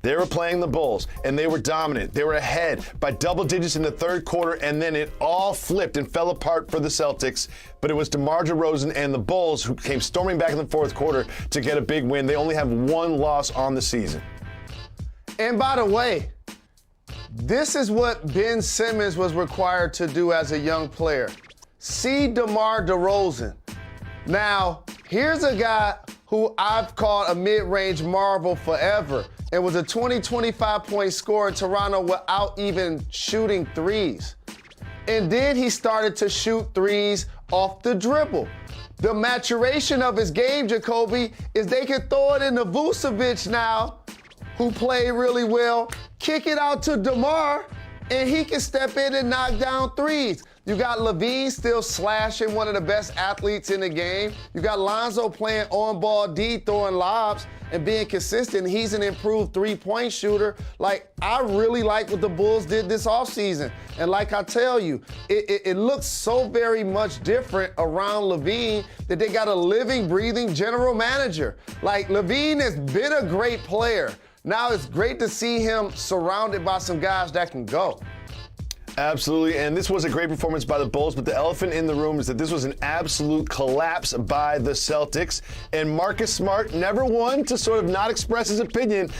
They were playing the Bulls, and they were dominant. They were ahead by double digits in the third quarter, and then it all flipped and fell apart for the Celtics. But it was DeMar DeRozan and the Bulls who came storming back in the fourth quarter to get a big win. They only have one loss on the season. And by the way, this is what Ben Simmons was required to do as a young player. See DeMar DeRozan. Now, here's a guy who I've called a mid-range marvel forever. It was a 25-point scorer in Toronto without even shooting threes. And then he started to shoot threes off the dribble. The maturation of his game, Jacoby, is they can throw it into Vucevic now, who played really well, kick it out to DeMar, and he can step in and knock down threes. You got LaVine still slashing, one of the best athletes in the game. You got Lonzo playing on-ball D, throwing lobs and being consistent. He's an improved three-point shooter. Like, I really like what the Bulls did this offseason. And like I tell you, it looks so very much different around LaVine that they got a living, breathing general manager. Like, LaVine has been a great player. Now it's great to see him surrounded by some guys that can go. Absolutely, and this was a great performance by the Bulls, but the elephant in the room is that this was an absolute collapse by the Celtics, and Marcus Smart, never one to sort of not express his opinion,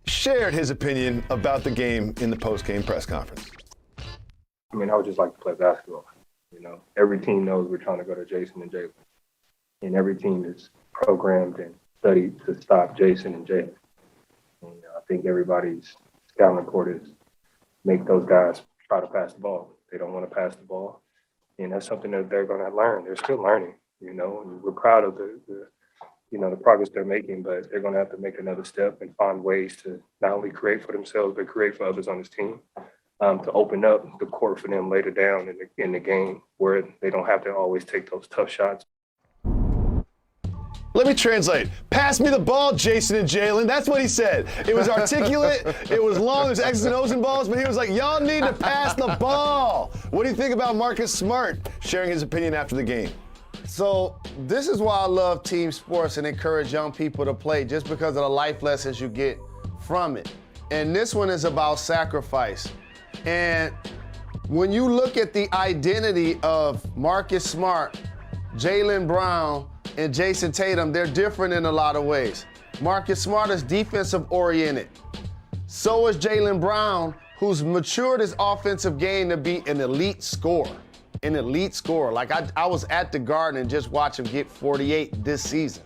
shared his opinion about the game in the post-game press conference. I mean, I would just like to play basketball. You know, every team knows we're trying to go to Jason and Jalen, and every team is programmed and studied to stop Jason and Jalen. And I think everybody's scouting report is make those guys try to pass the ball. They don't want to pass the ball. And that's something that they're going to learn. They're still learning, you know, and we're proud of the progress they're making, but they're going to have to make another step and find ways to not only create for themselves, but create for others on this team, to open up the court for them later down in the game where they don't have to always take those tough shots. Let me translate. Pass me the ball, Jason and Jalen. That's what he said. It was articulate. It was long. There's X's and O's and balls, but he was like, y'all need to pass the ball. What do you think about Marcus Smart sharing his opinion after the game? So this is why I love team sports and encourage young people to play, just because of the life lessons you get from it. And this one is about sacrifice. And when you look at the identity of Marcus Smart, Jalen Brown, and Jason Tatum, they're different in a lot of ways. Marcus Smart is defensive oriented. So is Jalen Brown, who's matured his offensive game to be an elite scorer. An elite scorer. Like I was at the Garden and just watched him get 48 this season.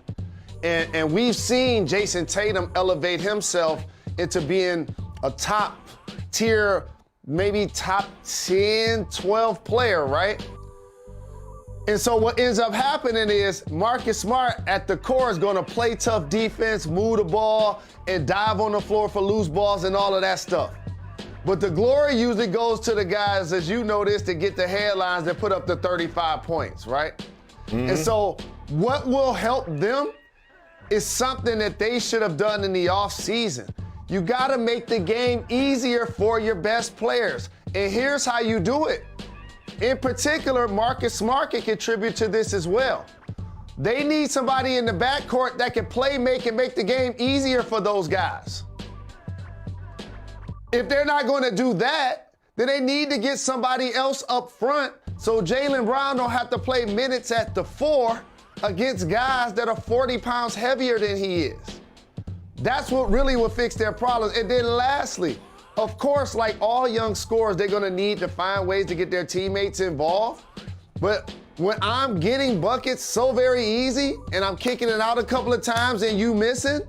And we've seen Jason Tatum elevate himself into being a top tier, maybe top 10, 12 player, right? And so what ends up happening is Marcus Smart at the core is going to play tough defense, move the ball, and dive on the floor for loose balls and all of that stuff. But the glory usually goes to the guys, as you noticed, that get the headlines that put up the 35 points, right? Mm-hmm. And so what will help them is something that they should have done in the offseason. You got to make the game easier for your best players. And here's how you do it. In particular, Marcus Smart can contribute to this as well. They need somebody in the backcourt that can play, make, and make the game easier for those guys. If they're not going to do that, then they need to get somebody else up front so Jalen Brown don't have to play minutes at the 4 against guys that are 40 pounds heavier than he is. That's what really will fix their problems. And then lastly, of course, like all young scorers, they're going to need to find ways to get their teammates involved. But when I'm getting buckets so very easy and I'm kicking it out a couple of times and you missing,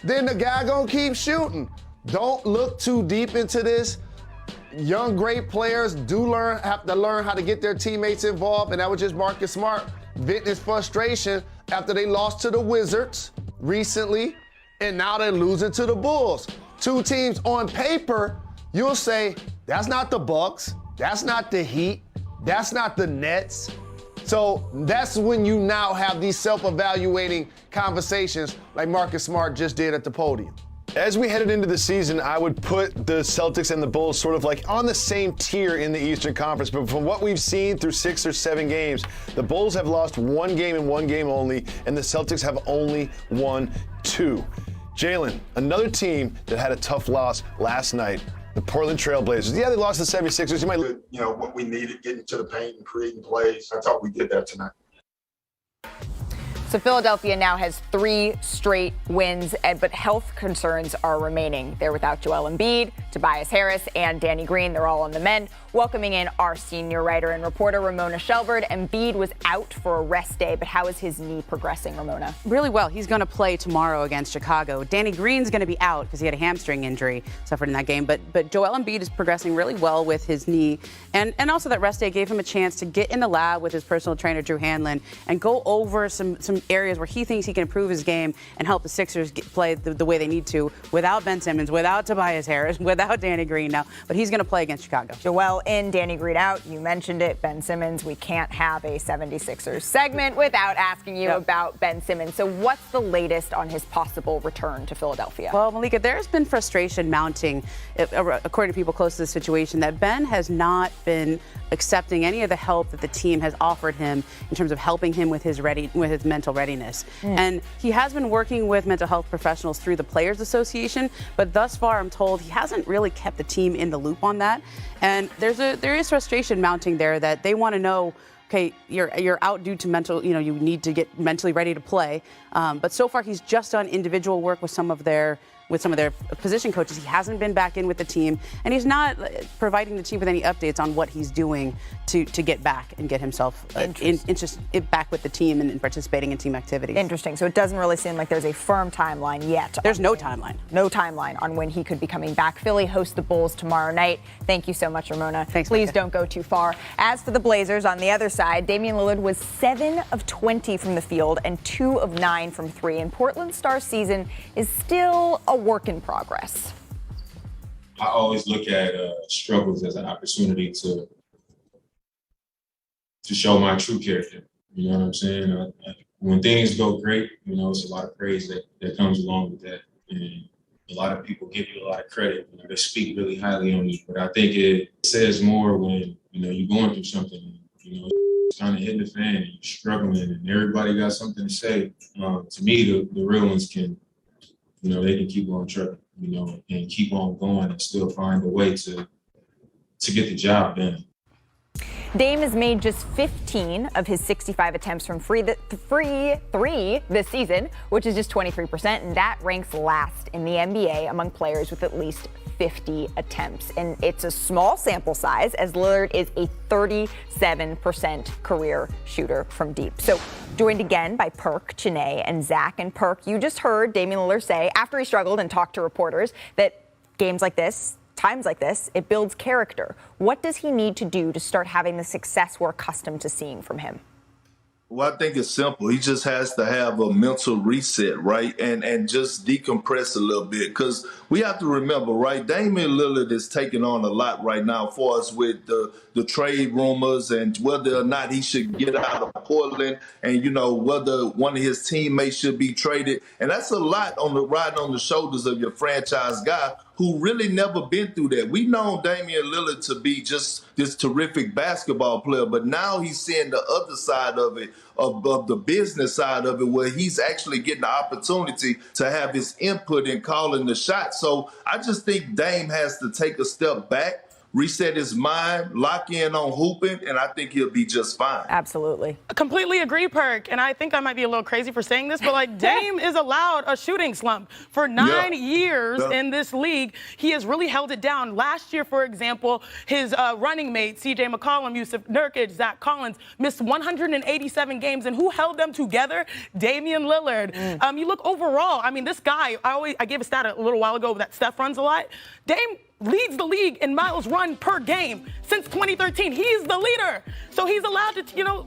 then the guy going to keep shooting. Don't look too deep into this. Young, great players have to learn how to get their teammates involved, and that was just Marcus Smart venting his frustration after they lost to the Wizards recently, and now they're losing to the Bulls. Two teams on paper, you'll say, that's not the Bucks, that's not the Heat, that's not the Nets. So that's when you now have these self-evaluating conversations like Marcus Smart just did at the podium. As we headed into the season, I would put the Celtics and the Bulls sort of like on the same tier in the Eastern Conference. But from what we've seen through 6 or 7 games, the Bulls have lost 1 game and 1 game only, and the Celtics have only won 2. Jalen, another team that had a tough loss last night, the Portland Trail Blazers. Yeah, they lost to the 76ers. You might, what we needed, getting to the paint and creating plays. I thought we did that tonight. So Philadelphia now has 3 straight wins, but health concerns are remaining. They're without Joel Embiid, Tobias Harris, and Danny Green. They're all on the mend. Welcoming in our senior writer and reporter, Ramona Shelford. Embiid was out for a rest day, but how is his knee progressing, Ramona? Really well. He's going to play tomorrow against Chicago. Danny Green's going to be out because he had a hamstring injury suffered in that game. But Joel Embiid is progressing really well with his knee. And also that rest day gave him a chance to get in the lab with his personal trainer, Drew Hanlon, and go over some areas where he thinks he can improve his game and help the Sixers play the way they need to without Ben Simmons, without Tobias Harris, without Danny Green now. But he's going to play against Chicago. Joel in, Danny Green out. You mentioned it, Ben Simmons. We can't have a 76ers segment without asking you about Ben Simmons. So what's the latest on his possible return to Philadelphia? Well, Malika, there's been frustration mounting, according to people close to the situation, that Ben has not been accepting any of the help that the team has offered him in terms of helping him with his mental readiness. And he has been working with mental health professionals through the Players Association, but thus far I'm told he hasn't really kept the team in the loop on that. And there is frustration mounting there that they want to know, okay, you're out due to mental, you need to get mentally ready to play. But so far he's just done individual work with some of their position coaches. He hasn't been back in with the team, and he's not providing the team with any updates on what he's doing to get back and get himself back with the team and participating in team activities. Interesting. So it doesn't really seem like there's a firm timeline yet. There's no timeline. No timeline on when he could be coming back. Philly hosts the Bulls tomorrow night. Thank you so much, Ramona. Thanks, Please Micah. don't go too far. As for the Blazers, on the other side, Damian Lillard was 7 of 20 from the field and 2 of 9 from 3. And Portland Star's season is still a work in progress. I always look at struggles as an opportunity to show my true character. You know what I'm saying? When things go great, it's a lot of praise that comes along with that. And a lot of people give you a lot of credit. They speak really highly on you. But I think it says more when, you're going through something, it's kind of hitting the fan and you're struggling and everybody got something to say. To me, the real ones can, they can keep on trucking, and keep on going and still find a way to get the job done. Dame has made just 15 of his 65 attempts from three this season, which is just 23%, and that ranks last in the NBA among players with at least 50 attempts. And it's a small sample size, as Lillard is a 37% career shooter from deep. So joined again by Perk, Chiney, and Zach. And Perk, you just heard Damian Lillard say, after he struggled and talked to reporters, that games like this, times like this, it builds character. What does he need to do to start having the success we're accustomed to seeing from him? Well, I think it's simple. He just has to have a mental reset, right? And just decompress a little bit. Because we have to remember, right, Damian Lillard is taking on a lot right now for us with the trade rumors and whether or not he should get out of Portland and, whether one of his teammates should be traded. And that's a lot riding on the shoulders of your franchise guy who really never been through that. We've known Damian Lillard to be just this terrific basketball player, but now he's seeing the other side of it, of the business side of it, where he's actually getting the opportunity to have his input in calling the shots. So I just think Dame has to take a step back, reset his mind, lock in on hooping, and I think he'll be just fine. Absolutely. I completely agree, Perk. And I think I might be a little crazy for saying this, but Dame is allowed a shooting slump. For 9 years in this league, he has really held it down. Last year, for example, his running mates, CJ McCollum, Yusuf Nurkic, Zach Collins, missed 187 games. And who held them together? Damian Lillard. You look overall, this guy, I gave a stat a little while ago that Steph runs a lot. Dame leads the league in miles run per game since 2013. He's the leader. So he's allowed to,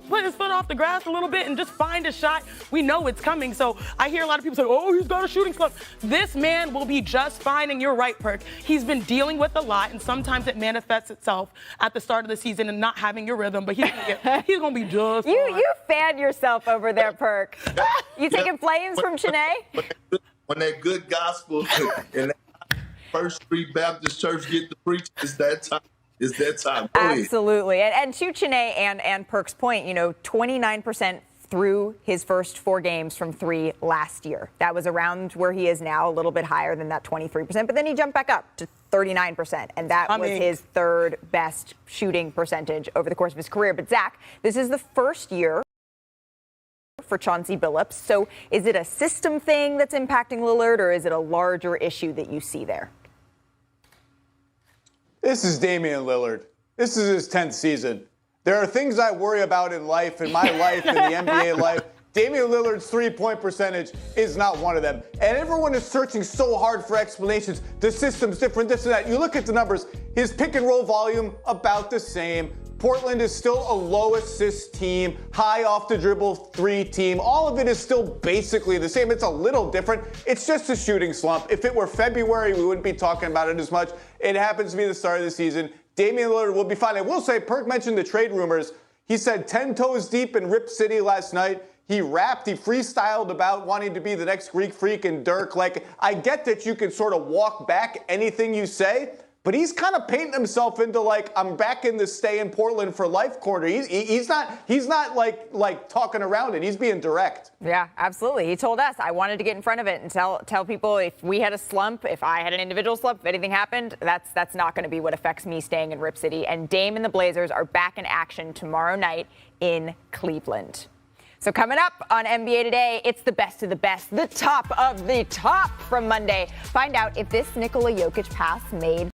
put his foot off the grass a little bit and just find a shot. We know it's coming. So I hear a lot of people say, oh, he's got a shooting slump. This man will be just fine, and you're right, Perk. He's been dealing with a lot, and sometimes it manifests itself at the start of the season and not having your rhythm, but he's going to be just fine. You fan yourself over there, Perk. You taking flames from Chiney? When that good gospel and that First Street Baptist Church get to preach, it's that time. Go Absolutely. And to Chiney and Perk's point, 29% through his first 4 games from 3 last year. That was around where he is now, a little bit higher than that 23%, but then he jumped back up to 39%, and that was his 3rd best shooting percentage over the course of his career. But Zach, this is the first year for Chauncey Billups. So is it a system thing that's impacting Lillard, or is it a larger issue that you see there? This is Damian Lillard. This is his 10th season. There are things I worry about in life, in my life, in the NBA life. Damian Lillard's three-point percentage is not one of them. And everyone is searching so hard for explanations. The system's different, this and that. You look at the numbers, his pick-and-roll volume, about the same. Portland is still a low assist team, high off the dribble 3 team. All of it is still basically the same. It's a little different. It's just a shooting slump. If it were February, we wouldn't be talking about it as much. It happens to be the start of the season. Damian Lillard will be fine. I will say, Perk mentioned the trade rumors. He said 10 toes deep in Rip City last night. He rapped, he freestyled about wanting to be the next Greek Freak and Dirk. Like, I get that you can sort of walk back anything you say, but he's kind of painting himself into like, I'm back in the stay in Portland for life corner. He's not like talking around it. He's being direct. Yeah, absolutely. He told us, I wanted to get in front of it and tell people if we had a slump, if I had an individual slump, if anything happened, that's not going to be what affects me staying in Rip City. And Dame and the Blazers are back in action tomorrow night in Cleveland. So coming up on NBA Today, it's the best of the best, the top of the top from Monday. Find out if this Nikola Jokic pass made